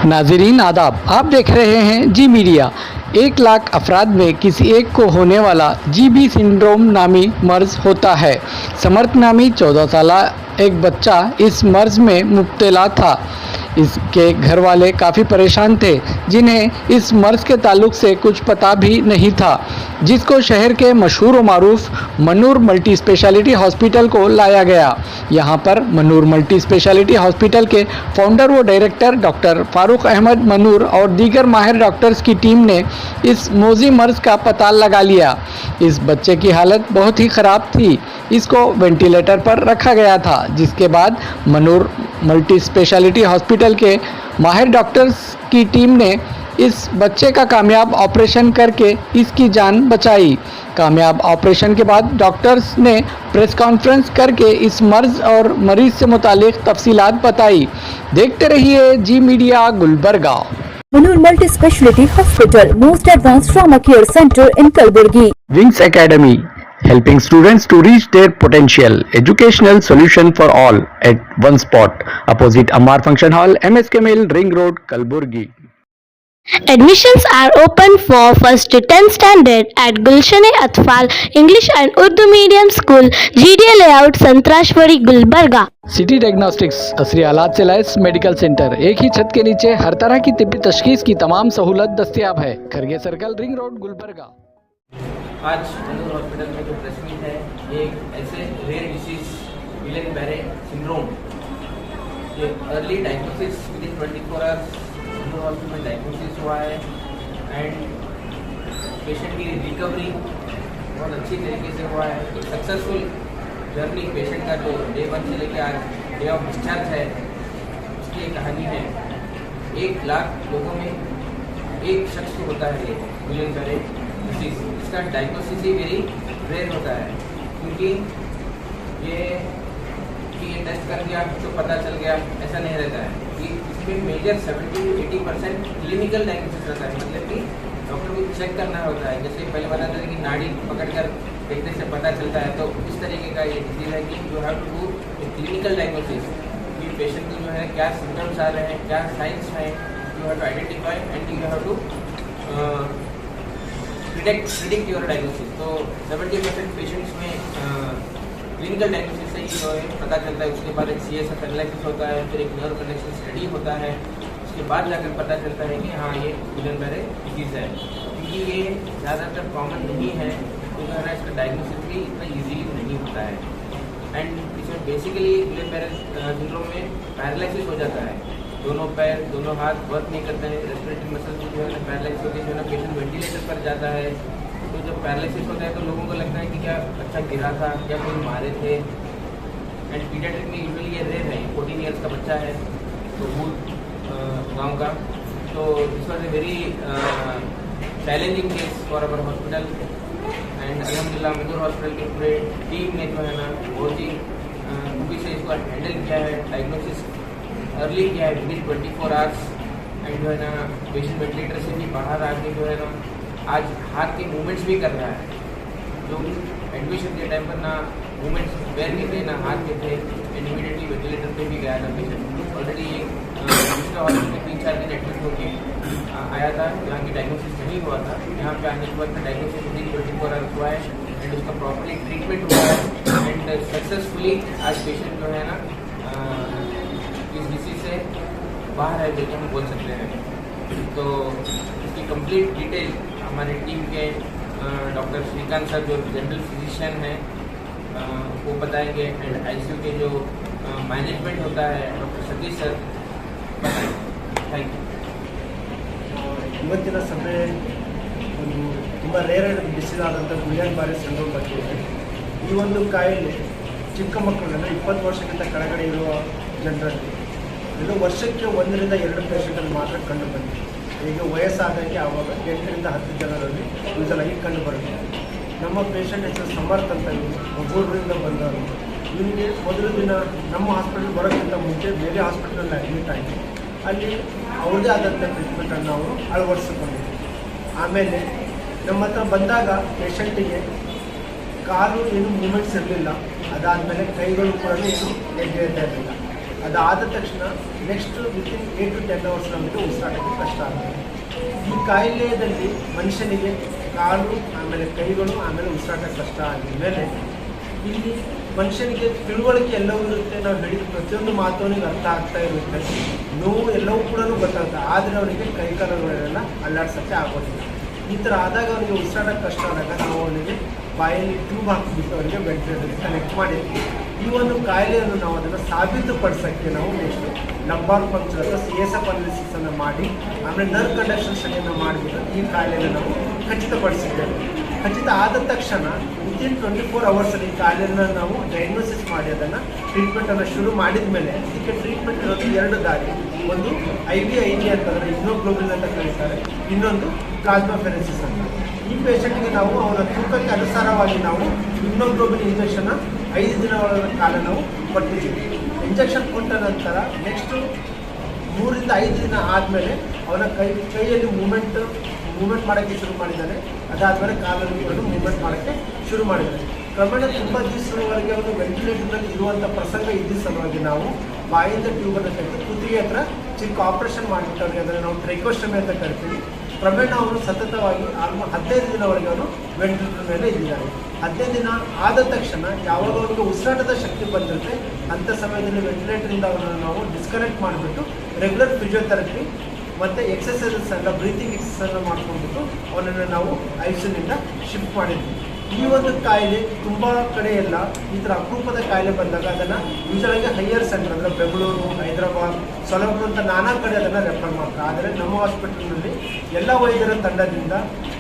नाजरीन आदाब, आप देख रहे हैं जी मीडिया। 1 लाख अफराद में किसी एक को होने वाला जीबी सिंड्रोम नामी मर्ज होता है। समर्थ नामी 14 साल एक बच्चा इस मर्ज में मुब्तला था। इसके घर वाले काफ़ी परेशान थे, जिन्हें इस मर्ज के ताल्लुक से कुछ पता भी नहीं था, जिसको शहर के मशहूर व मारूफ मनूर मल्टी स्पेशलिटी हॉस्पिटल को लाया गया। यहाँ पर मनूर मल्टी स्पेशलिटी हॉस्पिटल के फाउंडर व डायरेक्टर डॉक्टर फारूक अहमद मनूर और दीगर माहिर डॉक्टर्स की टीम ने इस मोजी मर्ज का पता लगा लिया। इस बच्चे की हालत बहुत ही ख़राब थी, इसको वेंटिलेटर पर रखा गया था, जिसके बाद मनूर मल्टी स्पेशलिटी हॉस्पिटल के माहिर डॉक्टर्स की टीम ने इस बच्चे का कामयाब ऑपरेशन करके इसकी जान बचाई। कामयाब ऑपरेशन के बाद डॉक्टर्स ने प्रेस कॉन्फ्रेंस करके इस मर्ज और मरीज से मुतालिक तफसीलात बताई। देखते रहिए Zee media Gulbarga. Manur multi speciality hospital, most advance trauma care centre in Kalaburagi. Wings academy, helping students to reach their potential. Educational solution for all at one spot. Opposite Ammar Function Hall, MSK Mill, Ring Road, Kalburgi. Admissions are open for 1st to 10th standard at Gulshan-e-Atfal English and Urdu Medium School, GDA Layout, Santrashwadi, Gulbarga. City diagnostics, असली आलात से lace medical centre, एक ही छत के नीचे हर तरह की तिब्बी तशखीस की तमाम सहूलत दस्तयाब है। Kharge circle, ring road, Gulbarga. आज मनूर हॉस्पिटल में जो प्रेस मीट है, ये एक ऐसे रेयर डिसीज गुइलेन-बैरे सिंड्रोम, ये early diagnosis within 24 hours Manur hospital में डायग्नोसिस हुआ है एंड पेशेंट की रिकवरी बहुत अच्छी तरीके से हुआ है। एक सक्सेसफुल जर्नी पेशेंट का जो डे 1 से लेकर आज डे ऑफ डिस्चार्ज है, उसकी एक कहानी है। 1 लाख लोगों में एक शख्स को होता है ये गुइलेन-बैरे डिसीज। इसका डायग्नोसिस ही वेरी रेयर होता है, क्योंकि ये टेस्ट कर दिया तो पता चल गया, ऐसा नहीं रहता है। कि इसमें मेजर 70 to 80% क्लिनिकल डायग्नोसिस रहता है, मतलब कि डॉक्टर को चेक करना होता है। जैसे पहले बताते थे कि नाड़ी पकड़कर देखने से पता चलता है, तो इस तरीके का ये डिजीज है कि you have to do clinical diagnosis कि पेशेंट को जो है क्या सिम्टम्स आ रहे हैं, क्या साइंस हैं, you have to identify and you have to predict your diagnosis. तो 70% पेशेंट्स में क्लिनिकल डायग्नोसिस से ही जो है पता चलता है। उसके बाद एक CSF एनालिसिस होता है, फिर एक नर्व कंडक्शन स्टडी होता है, उसके बाद जाकर पता चलता है कि हाँ ये गुइलेन-बैरे डिसीज है। क्योंकि ये ज़्यादातर कॉमन नहीं है, तो जो है ना इसका डायग्नोसिस भी इतना ईजीली नहीं होता है। एंड इसमें बेसिकली गुइलेन-बैरे सिंड्रोम में पैरालिसिस हो जाता है, दोनों पैर दोनों हाथ वर्क नहीं करते हैं, रेस्पिरेटरी मसल जो है ना पैरालिसिस होती है, जो है ना पेशेंट वेंटिलेटर पर जाता है। तो जब पैरालिसिस होता है तो लोगों को लगता है कि क्या बच्चा गिरा था, क्या कोई मारे थे। एंड पीडियाट्रिक में यूजुअली ये रेयर है, 14 ईयर्स का बच्चा है, तो वो गाँव का। तो this was a very challenging case for our hospital and अल्हम्दुलिल्लाह मनूर हॉस्पिटल के पूरे टीम ने जो है ना बहुत ही खूबी से इसको हैंडल किया है। डायग्नोसिस अर्ली किया है विदिन 24 आवर्स एंड जो है ना पेशेंट वेंटिलेटर से भी बाहर आके जो है ना आज हाथ के मूवमेंट्स भी कर रहा है, जो एडमिशन के टाइम पर ना मूवमेंट्स पैर के थे ना हाथ के थे, एंड इमीडिएटली वेंटिलेटर पे भी गया था पेशेंट। ऑलरेडी एक दूसरे हॉस्पिटल में 3-4 दिन एडमिट होकर आया था, जहाँ की डायग्नोसिस नहीं हुआ था। यहाँ पे आने के बाद डायग्नोसिस विदिन 24 आवर्स हुआ है एंड उसका प्रॉपरली ट्रीटमेंट हुआ है एंड सक्सेसफुली आज पेशेंट जो है ना इस डिसीज से बाहर है, जो हम बोल सकते हैं। तो इसकी कंप्लीट डिटेल हमारी टीम के डॉक्टर श्रीकांत सर जो जनरल फिजिशियन हैं वो बताएंगे एंड ICU के जो मैनेजमेंट होता है डॉक्टर सतीश सर बताएंगे। Thank you. ಇವತ್ತಿನ ಸಭೆ ಒಂದು ತುಂಬ ರೇರ್ ಡಿಸೀಸ್ ಆದಂಥ ಗುಯಿಲೆನ್-ಬ್ಯಾರೆ ಸಿಂಡ್ರೋಮ್ ಬಗ್ಗೆ ಇದೆ। ಈ ಒಂದು ಕಾಯಿಲೆ ಚಿಕ್ಕ ಮಕ್ಕಳಲ್ಲಿ 20 ವರ್ಷಕ್ಕಿಂತ ಕೆಳಗಡೆ ಇರುವ ಜನರಲ್ಲಿ ಇದು ವರ್ಷಕ್ಕೆ 1 ರಿಂದ 2 ಪೇಷಂಟಲ್ಲಿ ಮಾತ್ರ ಕಂಡು ಬಂದಿದೆ। ಈಗ ವಯಸ್ಸಾದಂಗೆ ಆವಾಗ 8 ರಿಂದ 10 ಜನರಲ್ಲಿ ಯೂಸಲಾಗಿ ಕಂಡು ಬರುತ್ತೆ। ನಮ್ಮ ಪೇಷಂಟ್ ಹೆಸರು ಸಮರ್ಥ ಅಂತ ಒಬ್ಬರಿಂದ ಬಂದವರು, ಇವನಿಗೆ ಮೊದಲ ದಿನ ನಮ್ಮ ಹಾಸ್ಪಿಟಲ್ ಬರೋಕ್ಕಿಂತ ಮುಂಚೆ ಬೇರೆ ಹಾಸ್ಪಿಟಲಲ್ಲಿ ಅಡ್ಮಿಟ್ ಆಗಿ ಅಲ್ಲಿ ಅವ್ರದ್ದೇ ಆದಂಥ ಟ್ರೀಟ್ಮೆಂಟನ್ನು ನಾವು ಅಳವಡಿಸಿಕೊಂಡಿದ್ವಿ। ಆಮೇಲೆ ನಮ್ಮ ಹತ್ರ ಬಂದಾಗ ಪೇಷಂಟಿಗೆ ಕಾಲು ಏನು ಮೂಮೆಂಟ್ಸ್ ಇರಲಿಲ್ಲ, ಅದಾದಮೇಲೆ ಕೈಗಳು ಕೂಡ ಏನು ಹೆಜ್ಜೆ ಇರ್ತಾ ಇರಲಿಲ್ಲ। ಅದಾದ ತಕ್ಷಣ ನೆಕ್ಸ್ಟ್ ವಿತಿನ್ 8 to 10 ಅವರ್ಸ್ ನಮಗೆ ಉಸಿರಾಟಕ್ಕೆ ಕಷ್ಟ ಆಗುತ್ತೆ. ಈ ಕಾಯಿಲೆಯಲ್ಲಿ ಮನುಷ್ಯನಿಗೆ ಕಾಲು ಆಮೇಲೆ ಕೈಗಳು ಆಮೇಲೆ ಉಸಿರಾಟ ಕಷ್ಟ ಆಗಿದ ಮೇಲೆ ಇಲ್ಲಿ ಮನುಷ್ಯನಿಗೆ ತಿಳುವಳಿಕೆ ಎಲ್ಲವೂ ಇರುತ್ತೆ, ನಾವು ಹೇಳಿದ ಪ್ರತಿಯೊಂದು ಮಾತು ಅವನಿಗೆ ಅರ್ಥ ಆಗ್ತಾ ಇರುತ್ತೆ, ನೋವು ಎಲ್ಲವೂ ಕೂಡ ಗೊತ್ತಾಗುತ್ತೆ, ಆದರೆ ಅವನಿಗೆ ಕೈಕಾಲುಗಳೆಲ್ಲ ಅಲ್ಲಾಡ್ಸೋಕ್ಕೆ ಆಗೋದಿಲ್ಲ. ಈ ಥರ ಆದಾಗ ಅವನಿಗೆ ಉಸಿರಾಡೋಕ್ಕೆ ಕಷ್ಟ ಆದಾಗ ನಾವು ಅವನಿಗೆ ಬಾಯಲ್ಲಿ ಟ್ಯೂಬ್ ಹಾಕಿಬಿಟ್ಟು ಅವರಿಗೆ ವೆಂಟಿಲೇಟರ್ಗೆ ಕನೆಕ್ಟ್ ಮಾಡಿರ್ತೀವಿ. ಈ ಒಂದು ಕಾಯಿಲೆಯನ್ನು ನಾವು ಅದನ್ನು ಸಾಬೀತುಪಡಿಸೋಕ್ಕೆ ನಾವು ನೆಕ್ಸ್ಟ್ ಲಂಬಾರ್ ಪಂಕ್ಚರ್ ಅಥವಾ CSF ಅನಾಲಿಸಿಸನ್ನು ಮಾಡಿ ಆಮೇಲೆ ನರ್ವ್ ಕಂಡಕ್ಷನ್ ಸ್ಟಡಿಯನ್ನು ಮಾಡಿಬಿಟ್ಟು ಈ ಕಾಯಿಲೆಯನ್ನು ನಾವು ಖಚಿತಪಡಿಸಿದ್ದೇವೆ. ಖಚಿತ ಆದ ತಕ್ಷಣ ವಿತಿನ್ 24 ಅವರ್ಸಲ್ಲಿ ಈ ಕಾಯಿಲೆಯನ್ನು ನಾವು ಡಯಾಗ್ನೋಸಿಸ್ ಮಾಡಿ ಅದನ್ನು ಟ್ರೀಟ್ಮೆಂಟನ್ನು ಶುರು ಮಾಡಿದ ಮೇಲೆ ಇದಕ್ಕೆ ಟ್ರೀಟ್ಮೆಂಟ್ ಇರೋದು 2 ದಾರಿ. ಒಂದು IVIG ಅಂತಂದರೆ ಇಮ್ಯುನೋಗ್ಲೋಬಿನ್ ಅಂತ ಕರೀತಾರೆ, ಇನ್ನೊಂದು ಪ್ಲಾಸ್ಮಾಫೆರೆಸಿಸ್ ಅಂತ. ಈ ಪೇಷಂಟ್ಗೆ ನಾವು ಅವರ ತೂಕಕ್ಕೆ ಅನುಸಾರವಾಗಿ ನಾವು ಇಮ್ಯುನೋಗ್ಲೋಬಿನ್ ಇಂಜೆಕ್ಷನ್ನ 5 ದಿನಗಳ ಕಾಲ ನಾವು ಕೊಟ್ಟಿದ್ದೀವಿ. ಇಂಜೆಕ್ಷನ್ ಕೊಟ್ಟ ನಂತರ ನೆಕ್ಸ್ಟ್ 3 ರಿಂದ 5 ದಿನ ಆದಮೇಲೆ ಅವನ ಕೈಯಲ್ಲಿ ಮೂಮೆಂಟ್ ಮಾಡೋಕ್ಕೆ ಶುರು ಮಾಡಿದ್ದಾನೆ. ಅದಾದಮೇಲೆ ಕಾಲಲ್ಲಿ ಕೂಡ ಮೂವ್ಮೆಂಟ್ ಮಾಡೋಕ್ಕೆ ಶುರು ಮಾಡಿದ್ದಾನೆ. ಕ್ರಮೇಣ ತುಂಬ ದಿವಸದವರೆಗೆ ಅವನು ವೆಂಟಿಲೇಟರ್ನಲ್ಲಿ ಇರುವಂಥ ಪ್ರಸಂಗ ಇದ್ದ ಸಲುವಾಗಿ ನಾವು ಬಾಯಿಂದ ಟ್ಯೂಬನ್ನು ತೆಗೆದು ಕುತ್ತಿಗೆ ಹತ್ರ ಚಿಕ್ಕ ಆಪರೇಷನ್ ಮಾಡಿಬಿಟ್ಟು ಅವರಿಗೆ ಅದನ್ನು ನಾವು ಟ್ರೈಕೋಸ್ಟಮಿ ಅಂತ ಕರಿತೀವಿ. ಕ್ರಮೇಣ ಅವನು ಸತತವಾಗಿ 15 ದಿನವರೆಗೆ ಅವನು ವೆಂಟಿಲೇಟರ್ ಮೇಲೆ ಇದ್ದಿದ್ದಾನೆ. 15 ದಿನ ಆದ ತಕ್ಷಣ ಯಾವಾಗ ಅವನಿಗೆ ಉಸಿರಾಟದ ಶಕ್ತಿ ಬಂದಿರುತ್ತೆ ಅಂಥ ಸಮಯದಲ್ಲಿ ವೆಂಟಿಲೇಟರಿಂದ ಅವನನ್ನು ನಾವು ಡಿಸ್ಕನೆಕ್ಟ್ ಮಾಡಿಬಿಟ್ಟು ರೆಗ್ಯುಲರ್ ಫಿಸಿಯೋಥೆರಪಿ ಮತ್ತು ಎಕ್ಸಸೈಸಸ್ ಎಲ್ಲ ಬ್ರೀತಿಂಗ್ ಎಕ್ಸಸೈಸನ್ನು ಮಾಡ್ಕೊಂಡ್ಬಿಟ್ಟು ಅವನನ್ನು ನಾವು ಐಸಿಯುನಿಂದ ಶಿಫ್ಟ್ ಮಾಡಿದ್ವಿ. ಈ ಒಂದು ಕಾಯಿಲೆ ತುಂಬ ಕಡೆ ಎಲ್ಲ ಈ ಥರ ಅಪರೂಪದ ಕಾಯಿಲೆ ಬಂದಾಗ ಅದನ್ನು ಯೂಶಲಾಗಿ ಹೈಯರ್ ಸೆಂಟರ್ ಅಂದರೆ ಬೆಂಗಳೂರು, ಹೈದರಾಬಾದ್, ಸೊಲಪುರ ಅಂತ ನಾನಾ ಕಡೆ ಅದನ್ನು ರೆಫರ್ ಮಾಡ್ತಾರೆ. ಆದರೆ ನಮ್ಮ ಹಾಸ್ಪಿಟಲ್ನಲ್ಲಿ ಎಲ್ಲ ವೈದ್ಯರ ತಂಡದಿಂದ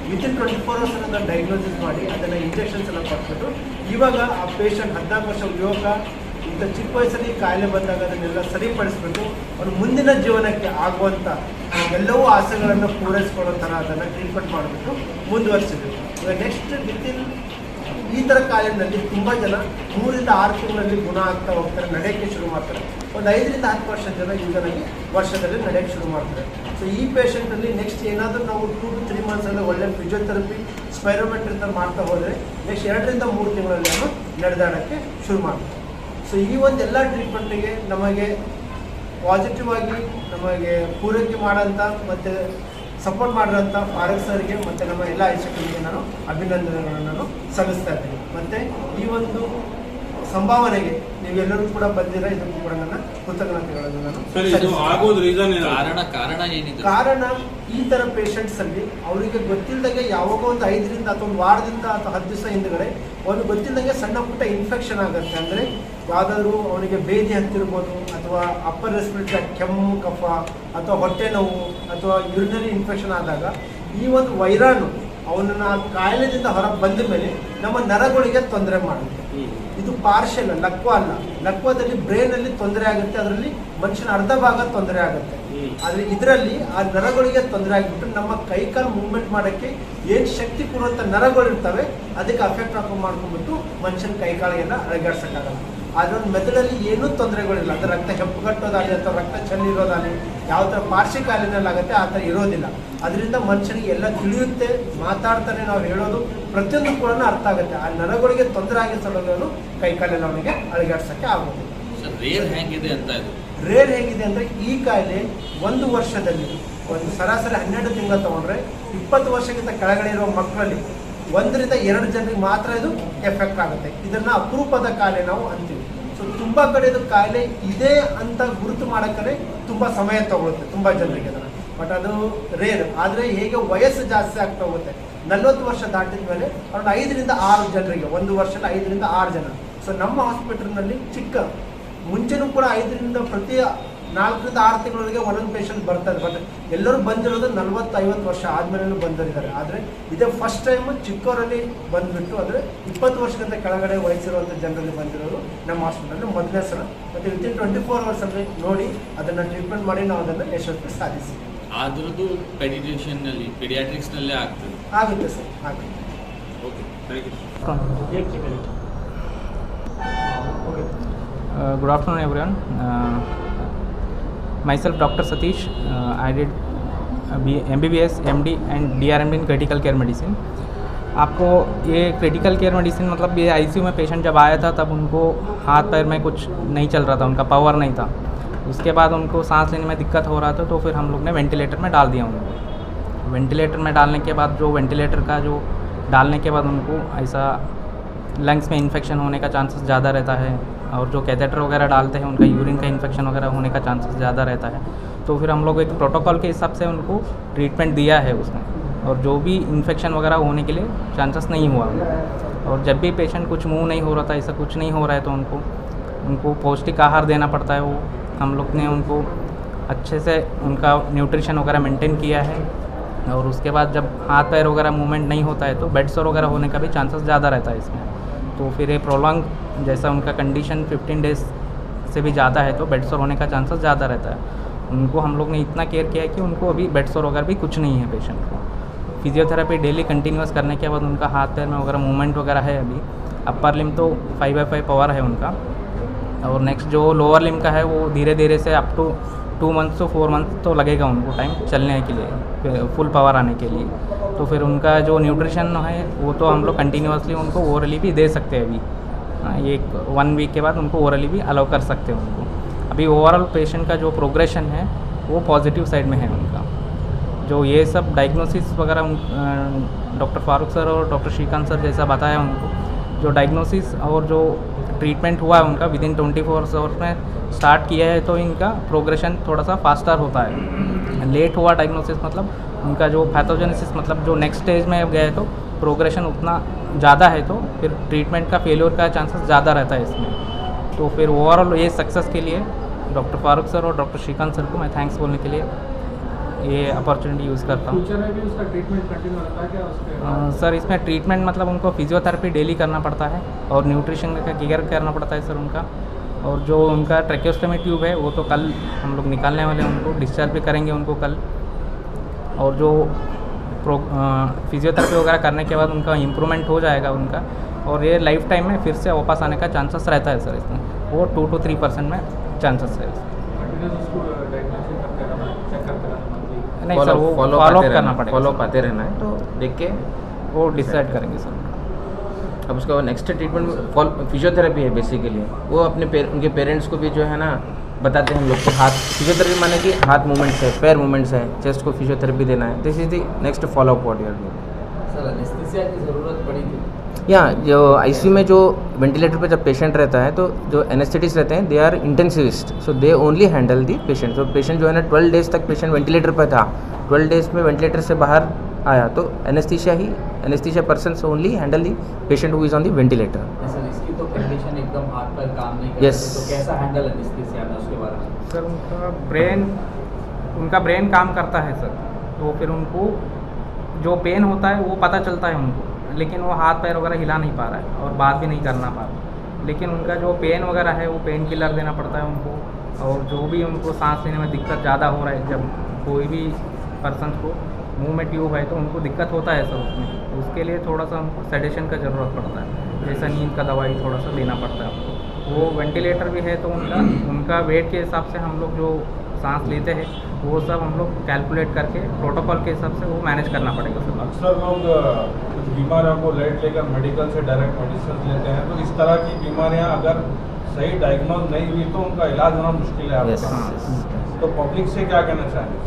ವಿತಿನ್ 24 ಅವರ್ಸ್ ಅದನ್ನು ಡಯಾಗ್ನೋಸಿಸ್ ಮಾಡಿ ಅದನ್ನು ಇಂಜೆಕ್ಷನ್ಸ್ ಎಲ್ಲ ಕೊಟ್ಬಿಟ್ಟು ಇವಾಗ ಆ ಪೇಷಂಟ್ 14 ವರ್ಷ ಯುವಕ ಇಂಥ ಚಿಕ್ಕ ವಯಸ್ಸಲ್ಲಿ ಕಾಯಿಲೆ ಬಂದಾಗ ಅದನ್ನೆಲ್ಲ ಸರಿಪಡಿಸ್ಬಿಟ್ಟು ಅವನು ಮುಂದಿನ ಜೀವನಕ್ಕೆ ಆಗುವಂಥ ಎಲ್ಲವೂ ಆಸೆಗಳನ್ನು ಪೂರೈಸ್ಕೊಳ್ಳೋ ಥರ ಅದನ್ನು ಟ್ರೀಟ್ಮೆಂಟ್ ಮಾಡಿಬಿಟ್ಟು ಮುಂದುವರಿಸಿದ್ವಿ. ಈಗ ನೆಕ್ಸ್ಟ್ ವಿತಿನ್ ಈ ಥರ ಕಾಯಿಲೆಯಲ್ಲಿ ತುಂಬ ಜನ 3 ರಿಂದ 6 ತಿಂಗಳಲ್ಲಿ ಗುಣ ಆಗ್ತಾ ಹೋಗ್ತಾರೆ, ನಡೆಯೋಕ್ಕೆ ಶುರು ಮಾಡ್ತಾರೆ. ಒಂದು 5 ರಿಂದ 10 ವರ್ಷ ಜನ ಯೂಶಲಾಗಿ ವರ್ಷದಲ್ಲಿ ನಡೆಯೋಕ್ಕೆ ಶುರು ಮಾಡ್ತಾರೆ. ಸೊ ಈ ಪೇಷಂಟಲ್ಲಿ ನೆಕ್ಸ್ಟ್ ಏನಾದರೂ ನಾವು 2 to 3 ಮಂತ್ಸಲ್ಲಿ ಒಳ್ಳೆ ಫಿಸಿಯೋಥೆರಪಿ, ಸ್ಪೈರೋಮೆಟ್ರಿ ಅಂತ ಮಾಡ್ತಾ ಹೋದರೆ ನೆಕ್ಸ್ಟ್ 2 ರಿಂದ 3 ತಿಂಗಳಲ್ಲಿ ನಾವು ನಡೆದಾಡೋಕ್ಕೆ ಶುರು ಮಾಡ್ತಾರೆ. ಸೊ ಈ ಒಂದು ಎಲ್ಲ ಟ್ರೀಟ್ಮೆಂಟಿಗೆ ನಮಗೆ ಪಾಸಿಟಿವ್ ಆಗಿ ನಮಗೆ ಪೂರೈಕೆ ಮಾಡೋಂಥ ಮತ್ತು ಸಪೋರ್ಟ್ ಮಾಡಿರೋಂಥ ಫಾರೂಕ್ ಸರ್ಗೆ ಮತ್ತು ನಮ್ಮ ಎಲ್ಲ ಶಿಕ್ಷಕರಿಗೆ ನಾನು ಅಭಿನಂದನೆಗಳನ್ನು ನಾನು ಸಲ್ಲಿಸ್ತಾ ಇದ್ದೀನಿ. ಮತ್ತು ಈ ಒಂದು ಸಂಭಾವನೆಗೆ ನೀವೆಲ್ಲರೂ ಕೂಡ ಬಂದಿರೋ ಇದಕ್ಕೂ ಕೂಡ ನನ್ನ ಕೃತಜ್ಞತೆಗಳನ್ನು ನಾನು ಕಾರಣ ಏನಿದೆ? ಕಾರಣ ಈ ಥರ ಪೇಷಂಟ್ಸಲ್ಲಿ ಅವರಿಗೆ ಗೊತ್ತಿಲ್ಲದಂಗೆ ಯಾವಾಗ ಒಂದು 5 ರಿಂದ ಅಥವಾ 1 ವಾರದಿಂದ ಅಥವಾ 10 ದಿವಸ ಹಿಂದುಗಡೆ ಅವ್ರಿಗೆ ಗೊತ್ತಿಲ್ಲದಂಗೆ ಸಣ್ಣ ಪುಟ್ಟ ಇನ್ಫೆಕ್ಷನ್ ಆಗುತ್ತೆ. ಅಂದರೆ ಯಾವುದಾದ್ರೂ ಅವನಿಗೆ ಬೇದಿ ಹತ್ತಿರ್ಬೋದು ಅಥವಾ ಅಪ್ಪರ್ ರೆಸ್ಪಿರೇಟರಿ ಕೆಮ್ಮು, ಕಫ ಅಥವಾ ಹೊಟ್ಟೆ ನೋವು ಅಥವಾ ಯೂರಿನರಿ ಇನ್ಫೆಕ್ಷನ್ ಆದಾಗ ಈ ಒಂದು ವೈರಾಣು ಅವನನ್ನು ಆ ಕಾಯಿಲೆದಿಂದ ಹೊರಗೆ ಬಂದ ಮೇಲೆ ನಮ್ಮ ನರಗಳಿಗೆ ತೊಂದರೆ ಮಾಡುತ್ತೆ. ಇದು ಪಾರ್ಷಲ್, ಲಕ್ವ ಅಲ್ಲ. ಲಕ್ವದಲ್ಲಿ ಬ್ರೈನಲ್ಲಿ ತೊಂದರೆ ಆಗುತ್ತೆ, ಅದರಲ್ಲಿ ಮನುಷ್ಯನ ಅರ್ಧ ಭಾಗ ತೊಂದರೆ ಆಗುತ್ತೆ. ಆದರೆ ಇದರಲ್ಲಿ ಆ ನರಗಳಿಗೆ ತೊಂದರೆ ಆಗಿಬಿಟ್ಟು ನಮ್ಮ ಕೈಕಾಲು ಮೂವ್ಮೆಂಟ್ ಮಾಡೋಕ್ಕೆ ಏನು ಶಕ್ತಿ ಕೊಡುವಂಥ ನರಗಳಿರ್ತವೆ ಅದಕ್ಕೆ ಅಫೆಕ್ಟ್ ಮಾಡ್ಕೊಂಡ್ಬಿಟ್ಟು ಮನುಷ್ಯನ ಕೈಕಾಲಿಗೆಲ್ಲ ಅಳಗಾಡ್ಸೋಕ್ಕಾಗಲ್ಲ. ಅದೊಂದು ಮೆದುಳಲ್ಲಿ ಏನೂ ತೊಂದರೆಗಳಿಲ್ಲ. ಅದು ರಕ್ತ ಹೆಪ್ಪುಗಟ್ಟೋದಾಗಲಿ ಅಥವಾ ರಕ್ತ ಚೆಲ್ಲಿರೋದಾಗಲಿ ಯಾವ ಥರ ಪಾರ್ಶ್ವ ಕಾಯಿಲೆನಲ್ಲಾಗುತ್ತೆ ಆ ಥರ ಇರೋದಿಲ್ಲ. ಅದರಿಂದ ಮನುಷ್ಯನಿಗೆ ಎಲ್ಲ ತಿಳಿಯುತ್ತೆ, ಮಾತಾಡ್ತಾನೆ, ನಾವು ಹೇಳೋದು ಪ್ರತಿಯೊಂದು ಕೂಡ ಅರ್ಥ ಆಗುತ್ತೆ. ಆ ನರಗಳಿಗೆ ತೊಂದರೆ ಆಗಿರೋ ಸಲುವಾಗಿ ಕೈಕಾಲೆಲ್ಲ ಅವನಿಗೆ ಅಳಗಾಡ್ಸೋಕ್ಕೆ ಆಗೋದಿಲ್ಲ. ರೇರ್ ಹೇಗಿದೆ ಅಂತ ಇದು ರೇರ್ ಹೇಗಿದೆ ಅಂದರೆ ಈ ಕಾಯಿಲೆ 1 ವರ್ಷದಲ್ಲಿ ಒಂದು ಸರಾಸರಿ 12 ತಿಂಗಳು ತೊಗೊಂಡ್ರೆ 20 ವರ್ಷಕ್ಕಿಂತ ಕೆಳಗಡೆ ಇರುವ ಮಕ್ಕಳಲ್ಲಿ 1 ರಿಂದ 2 ಜನರಿಗೆ ಮಾತ್ರ ಇದು ಎಫೆಕ್ಟ್ ಆಗುತ್ತೆ. ಇದನ್ನು ಅಪರೂಪದ ಕಾಯಿಲೆ ನಾವು ಅಂತೀವಿ. ಸೊ ತುಂಬ ಕಡೆ ಇದು ಕಾಯಿಲೆ ಇದೆ ಅಂತ ಗುರುತು ಮಾಡೋಕ್ಕೇ ತುಂಬ ಸಮಯ ತಗೊಳುತ್ತೆ ತುಂಬ ಜನರಿಗೆ ಅದನ್ನು. ಬಟ್ ಅದು ರೇರ್. ಆದರೆ ಹೇಗೆ ವಯಸ್ಸು ಜಾಸ್ತಿ ಆಗ್ತಾ ಹೋಗುತ್ತೆ, 40 ವರ್ಷ ದಾಟಿದ ಮೇಲೆ ಅರೌಂಡ್ 5 ರಿಂದ 6 ಜನರಿಗೆ 1 ವರ್ಷದಲ್ಲಿ 5 ರಿಂದ 6 ಜನ. ಸೊ ನಮ್ಮ ಹಾಸ್ಪಿಟಲ್ನಲ್ಲಿ ಚಿಕ್ಕ ಮುಂಚೆನೂ ಕೂಡ 5 ರಿಂದ ಪ್ರತಿ 4 ರಿಂದ 6 ತಿಂಗಳಿಗೆ ಒಂದೊಂದು ಪೇಷಂಟ್ ಬರ್ತಾರೆ. ಬಟ್ ಎಲ್ಲರೂ ಬಂದಿರೋದು 40-50 ವರ್ಷ ಆದಮೇಲೆ ಬಂದಿದ್ದಾರೆ. ಆದರೆ ಇದೇ ಫಸ್ಟ್ ಟೈಮು ಚಿಕ್ಕವರಲ್ಲಿ ಬಂದುಬಿಟ್ಟು ಅಂದರೆ 20 ವರ್ಷಕ್ಕಿಂತ ಕೆಳಗಡೆ ವಯಸ್ಸಿರುವಂಥ ಜನರಲ್ಲಿ ಬಂದಿರೋದು ನಮ್ಮ ಹಾಸ್ಪಿಟಲಲ್ಲಿ ಮೊದಲನೇ ಸಲ. ಮತ್ತು ವಿತಿನ್ 24 ಅವರ್ಸಲ್ಲಿ ನೋಡಿ ಅದನ್ನು ಟ್ರೀಟ್ಮೆಂಟ್ ಮಾಡಿ ನಾವು ಅದನ್ನು ಯಶಸ್ವಿ ಸಾಧಿಸಿ. ಅದರದ್ದು ಪೀಡಿಯಾಟ್ರಿಕ್ಸ್ನಲ್ಲೇ ಆಗ್ತದೆ? ಆಗುತ್ತೆ ಸರ್, ಆಗುತ್ತೆ. Okay, thank you. Good afternoon everyone. Myself Dr. Satish. I did MBBS, MD and DRMD in critical care medicine. आपको ये क्रिटिकल केयर मेडिसिन मतलब ये ICU में पेशेंट जब आया था तब उनको हाथ पैर में कुछ नहीं चल रहा था, उनका पावर नहीं था. उसके बाद उनको सांस लेने में दिक्कत हो रहा था, तो फिर हम लोग ने वेंटिलेटर में डाल दिया उनको। वेंटिलेटर में डालने के बाद जो वेंटिलेटर का जो डालने के बाद उनको ऐसा लंग्स में इन्फेक्शन होने का चांसेस ज़्यादा रहता है, और जो कैथेटर वगैरह डालते हैं उनका यूरिन का इन्फेक्शन वगैरह होने का चांसेस ज़्यादा रहता है। तो फिर हम लोग एक प्रोटोकॉल के हिसाब से उनको ट्रीटमेंट दिया है उसमें, और जो भी इन्फेक्शन वगैरह होने के लिए चांसेस नहीं हुआ। और जब भी पेशेंट कुछ मुंह नहीं हो रहा था, ऐसा कुछ नहीं हो रहा है, तो उनको पौष्टिक आहार देना पड़ता है। वो हम लोग ने उनको अच्छे से उनका न्यूट्रिशन वगैरह मेंटेन किया है। और उसके बाद जब हाथ पैर वगैरह मूवमेंट नहीं होता है तो बेड सोर वगैरह होने का भी चांसेस ज़्यादा रहता है इसमें। तो फिर ये प्रोलॉन्ग जैसा उनका कंडीशन 15 डेज से भी ज़्यादा है तो बेड सोर होने का चांसेस ज़्यादा रहता है। उनको हम लोग ने इतना केयर किया है कि उनको अभी बेड सोर वगैरह भी कुछ नहीं है पेशेंट को। फिजियोथेरेपी डेली कंटिन्यूस करने के बाद उनका हाथ पैर में वगैरह मूवमेंट वगैरह है। अभी अपर लिम तो 5/5 पावर है उनका, और नेक्स्ट जो लोअर लिम का है वो धीरे धीरे से up to 2 months to 4 months तो लगेगा उनको टाइम चलने के लिए, फुल पावर आने के लिए। तो फिर उनका जो न्यूट्रिशन है वो तो हम लोग कंटिन्यूसली उनको ओरली भी दे सकते हैं। अभी ये 1 वीक के बाद उनको ओरली भी अलाउ कर सकते हैं उनको। अभी ओवरऑल पेशेंट का जो प्रोग्रेशन है वो पॉजिटिव साइड में है उनका। जो ये सब डायग्नोसिस वगैरह डॉक्टर फारूक सर और डॉक्टर श्रीकांत सर जैसा बताया उनको, जो डायग्नोसिस और जो ट्रीटमेंट हुआ है उनका विदिन 24 आवर्स में स्टार्ट किया है, तो इनका प्रोग्रेशन थोड़ा सा फास्टर होता है। लेट हुआ डायग्नोसिस मतलब उनका जो पैथोजेनेसिस मतलब जो नेक्स्ट स्टेज में गए तो प्रोग्रेशन उतना ज़्यादा है, तो फिर ट्रीटमेंट का फेलियर का चांसेस ज़्यादा रहता है इसमें। तो फिर ओवरऑल ये सक्सेस के लिए डॉक्टर फारूक सर और डॉक्टर श्रीकांत सर को मैं थैंक्स बोलने के लिए ये अपॉर्चुनिटी यूज़ करता हूँ। फ्यूचर में भी उसका ट्रीटमेंट कंटिन्यू रहता है क्या उसके? सर इसमें ट्रीटमेंट मतलब उनको फिजियोथेरेपी डेली करना पड़ता है और न्यूट्रिशन का केयर करना पड़ता है सर उनका। और जो उनका ट्रैकियोस्टोमी ट्यूब है वो तो कल हम लोग निकालने वाले हैं, उनको डिस्चार्ज भी करेंगे उनको कल। और जो फिजियोथेरेपी वगैरह करने के बाद उनका इम्प्रूवमेंट हो जाएगा उनका, और ये लाइफ टाइम में फिर से वापस आने का चांसेस रहता है सर इसमें, वो 2 to 3% में चांसेस है। नहीं सर, वो फॉलो अप करना पड़ेगा, फॉलो अप आते रहना है, तो देख के वो डिसाइड करेंगे सर। अब उसका नेक्स्ट ट्रीटमेंट फिजियोथेरेपी है बेसिकली। वो अपने उनके पेरेंट्स को भी जो है ना बताते हैं हम लोग के हाथ फिजियोथेरेपी माने कि हाथ मूवमेंट्स है, पैर मूवमेंट्स है, चेस्ट को फिजियोथेरेपी देना है। This is the next follow up what you are doing. Sir anaesthesia की ज़रूरत पड़ी थी? या जो आईसीयू में जो वेंटिलेटर पे जब पेशेंट रहता है तो जो एनेस्थेटिस्ट रहते हैं they are intensivist, so they only handle the patient. तो पेशेंट जो है ना 12 डेज तक पेशेंट वेंटिलेटर पर था, 12 डेज में वेंटिलेटर से बाहर आया तो anaesthesia person only handle the patient who is on the ventilator. Sir इसकी तो कंडीशन एकदम हाथ पर काम नहीं करती, Yes. तो कैसा हैंडल एनेस्थीसिया में उसके बारे में? सर उनका ब्रेन काम करता है सर, तो फिर उनको जो पेन होता है वो पता चलता है उनको, लेकिन वो हाथ पैर वगैरह हिला नहीं पा रहा है और बात भी नहीं करना पा रहा। लेकिन उनका जो पेन वगैरह है वो पेन किलर देना पड़ता है उनको, और जो भी उनको सांस लेने में दिक्कत ज़्यादा हो रहा है, जब कोई भी पर्सन को मुंह में ट्यूब है तो उनको दिक्कत होता है सर उसमें, उसके लिए थोड़ा सा उनको सेडेशन का ज़रूरत पड़ता है, जैसा नींद का दवाई थोड़ा सा देना पड़ता है उनको। वो वेंटिलेटर भी है तो उनका वेट के हिसाब से हम लोग जो सांस लेते हैं वो सब हम लोग कैलकुलेट करके प्रोटोकॉल के हिसाब से वो मैनेज करना पड़ेगा सर। अक्सर लोग कुछ बीमारियों को लेट लेकर मेडिकल से डायरेक्ट मेडिसिन लेते हैं, तो इस तरह की बीमारियां अगर सही डायग्नोज नहीं हुई तो उनका इलाज होना मुश्किल है Yes. आपका। तो पब्लिक से क्या कहना चाहेंगे?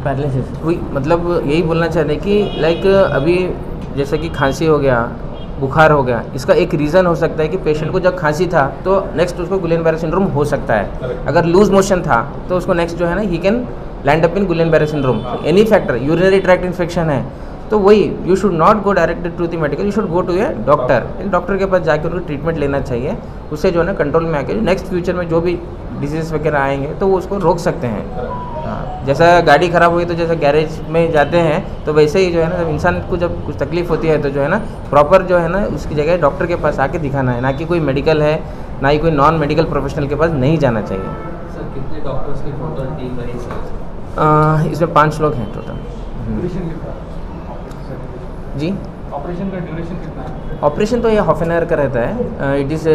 पैरालिसिस वही मतलब यही बोलना चाह रहे कि लाइक अभी जैसे कि खांसी हो गया, बुखार हो गया, इसका एक रीज़न हो सकता है कि पेशेंट को जब खांसी था तो नेक्स्ट उसको गुइलेन-बारे सिंड्रोम हो सकता है। अगर लूज मोशन था तो उसको नेक्स्ट जो है ना he can land up in Guillain Barre syndrome. Any factor, urinary tract infection है तो वही you should not go directed to the medical, you should go to a doctor. एक डॉक्टर के पास जाकर उनको ट्रीटमेंट लेना चाहिए, उससे जो है ना कंट्रोल में आके नेक्स्ट फ्यूचर में जो भी डिजीज़ वगैरह आएंगे तो वो उसको रोक सकते हैं। जैसा गाड़ी ख़राब हुई तो जैसे गैरेज में जाते हैं तो वैसे ही जो है ना जब इंसान को जब कुछ तकलीफ होती है तो जो है ना प्रॉपर जो है ना उसकी जगह डॉक्टर के पास आके दिखाना है, ना कि कोई मेडिकल है ना ही कोई नॉन मेडिकल प्रोफेशनल के पास नहीं जाना चाहिए। सर कितने डॉक्टर्स की टोटल टीम रही सर? इसमें 5 लोग हैं टोटल। ड्यूरेशन कितना? जी, ऑपरेशन का ड्यूरेशन कितना है? ऑपरेशन तो ये हाफ एन आवर का रहता है। It is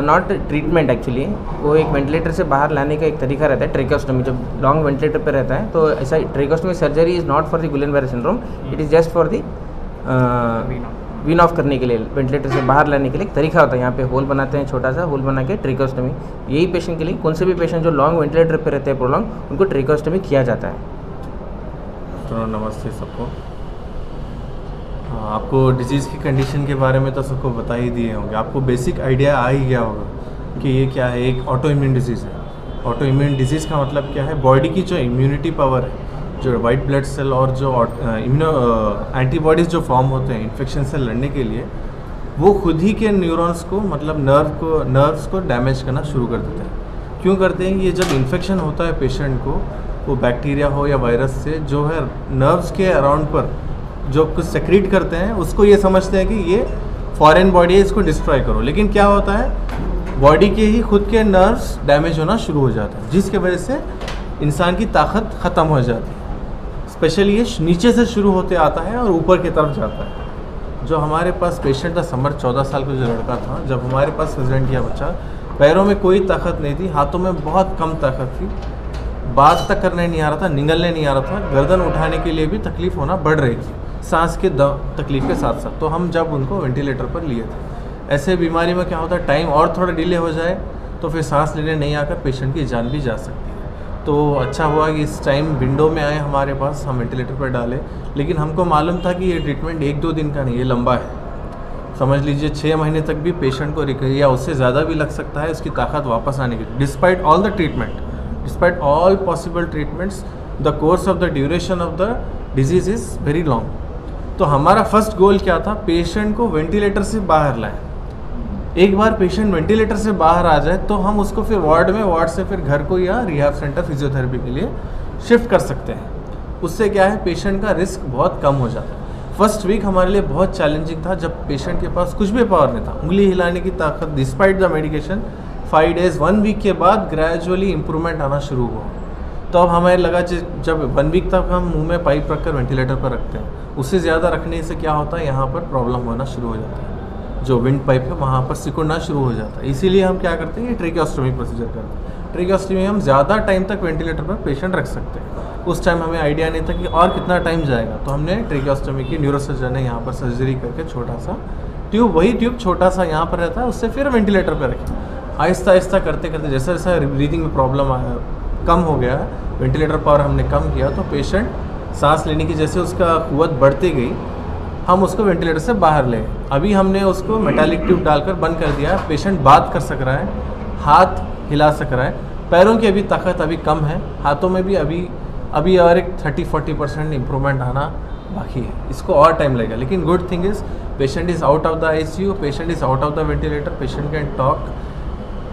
not treatment actually, वो एक वेंटिलेटर से बाहर लाने का एक तरीका रहता है ट्रेकोस्टोमी। जब लॉन्ग वेंटिलेटर पे रहता है तो ऐसा tracheostomy surgery is not for the Guillain Barre syndrome, it is just for the wean off करने के लिए, वेंटिलेटर से बाहर लाने के लिए एक तरीका होता है। यहाँ पे होल बनाते हैं, छोटा सा होल बना के ट्रेकोस्टमी, यही पेशेंट के लिए, कौन से भी पेशेंट जो लॉन्ग वेंटिलेटर पे रहते हैं प्रोलॉन्ग, उनको ट्रेकोस्टमी किया जाता है। तो नमस्ते सबको। हाँ, आपको डिजीज़ की कंडीशन के बारे में तो सबको बता ही दिए होंगे, आपको बेसिक आइडिया आ ही गया होगा कि ये क्या है। एक ऑटो इम्यून डिजीज़ है। ऑटो इम्यून डिजीज़ का मतलब क्या है, बॉडी की जो इम्यूनिटी पावर है, जो वाइट ब्लड सेल और जो एंटीबॉडीज़ जो फॉर्म होते हैं इन्फेक्शन से लड़ने के लिए, वो खुद ही के न्यूरॉन्स को, मतलब नर्व्स को डैमेज करना शुरू कर देते हैं। क्यों करते हैं? ये जब इन्फेक्शन होता है पेशेंट को, वो बैक्टीरिया हो या वायरस से, जो है नर्व्स के अराउंड पर जो कुछ सेक्रीट करते हैं, उसको ये समझते हैं कि ये फॉरेन बॉडी है, इसको डिस्ट्रॉय करो। लेकिन क्या होता है, बॉडी के ही खुद के नर्व्स डैमेज होना शुरू हो जाते हैं, जिसके वजह से इंसान की ताकत ख़त्म हो जाती है। स्पेशली ये नीचे से शुरू होते आता है और ऊपर की तरफ जाता है। जो हमारे पास पेशेंट था समर, 14 साल का जो लड़का था, जब हमारे पास प्रेजेंट किया बच्चा, पैरों में कोई ताकत नहीं थी, हाथों में बहुत कम ताकत थी, बात तक करने नहीं आ रहा था, निगलने नहीं आ रहा था, गर्दन उठाने के लिए भी तकलीफ़ होना बढ़ रही थी, सांस के तकलीफ़ के साथ साथ। तो हम जब उनको वेंटिलेटर पर लिए थे। ऐसे बीमारी में क्या होता है, टाइम और थोड़ा डिले हो जाए तो फिर सांस लेने नहीं आकर पेशेंट की जान भी जा सकती है। तो अच्छा हुआ कि इस टाइम विंडो में आए हमारे पास, हम वेंटिलेटर पर डाले। लेकिन हमको मालूम था कि ये ट्रीटमेंट 1-2 दिन का नहीं, ये लंबा है। समझ लीजिए 6 महीने तक भी पेशेंट को रिकवरी या उससे ज़्यादा भी लग सकता है उसकी ताकत वापस आने की। Despite all the treatment, despite all possible treatments, the course of the duration of the disease is very long. तो हमारा फर्स्ट गोल क्या था, पेशेंट को वेंटिलेटर से बाहर लाएं। एक बार पेशेंट वेंटिलेटर से बाहर आ जाए तो हम उसको फिर वार्ड से फिर घर को या रिहैब सेंटर फिजियोथेरेपी के लिए शिफ्ट कर सकते हैं। उससे क्या है, पेशेंट का रिस्क बहुत कम हो जाता है। फर्स्ट वीक हमारे लिए बहुत चैलेंजिंग था, जब पेशेंट के पास कुछ भी पावर नहीं था, उंगली हिलाने की ताकत, despite the medication. 5 days 1 week के बाद ग्रेजुअली इम्प्रूवमेंट आना शुरू हुआ। तो अब हमें लगा जब 1 वीक तक हम मुंह में पाइप रखकर वेंटिलेटर पर रखते हैं, उससे ज़्यादा रखने से क्या होता है, यहाँ पर प्रॉब्लम होना शुरू हो जाता है। जो विंड पाइप है वहाँ पर सिकुड़ना शुरू हो जाता है। इसीलिए हम क्या करते हैं, ये ट्रेकियोस्टोमी प्रोसीजर करते हैं। ट्रेकियोस्टोमी में हम ज़्यादा टाइम तक वेंटिलेटर पर पेशेंट रख सकते हैं। उस टाइम हमें आइडिया नहीं था कि और कितना टाइम जाएगा, तो हमने ट्रेकियोस्टोमी की न्यूरोसर्जन ने यहाँ पर सर्जरी करके छोटा सा ट्यूब, वही ट्यूब छोटा सा यहाँ पर रहता है, उससे फिर वेंटिलेटर पर रखें। आहिस्ता आहिस्ता करते करते जैसा जैसा ब्रीदिंग में प्रॉब्लम आया, कम हो गया, वेंटिलेटर पावर हमने कम किया, तो पेशेंट सांस लेने की जैसे उसका कुव्वत बढ़ती गई, हम उसको वेंटिलेटर से बाहर ले। अभी हमने उसको मेटालिक ट्यूब डालकर बंद कर दिया है। पेशेंट बात कर सक रहा है, हाथ हिला सक रहा है, पैरों की अभी ताकत अभी कम है, हाथों में भी अभी और एक 30-40% इम्प्रूवमेंट आना बाकी है। इसको और टाइम लगेगा, लेकिन good thing is patient is out of the ICU, patient is out of the ventilator, patient can talk,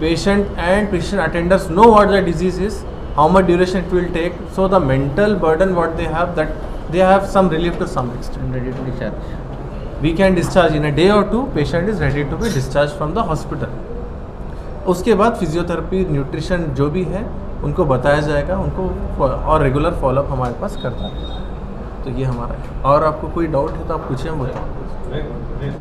patient and patient attenders know what the disease is, how much duration it will take, so the mental burden what they have, that they have some relief to some extent. Ready to discharge. We can discharge in a day or 2, patient is ready to be discharged from the hospital. उसके बाद physiotherapy, nutrition जो भी है उनको बताया जाएगा, उनको और रेगुलर फॉलोअप हमारे पास करता है। तो ये हमारा है। और आपको कोई डाउट है तो आप पूछिए, हम बताओ।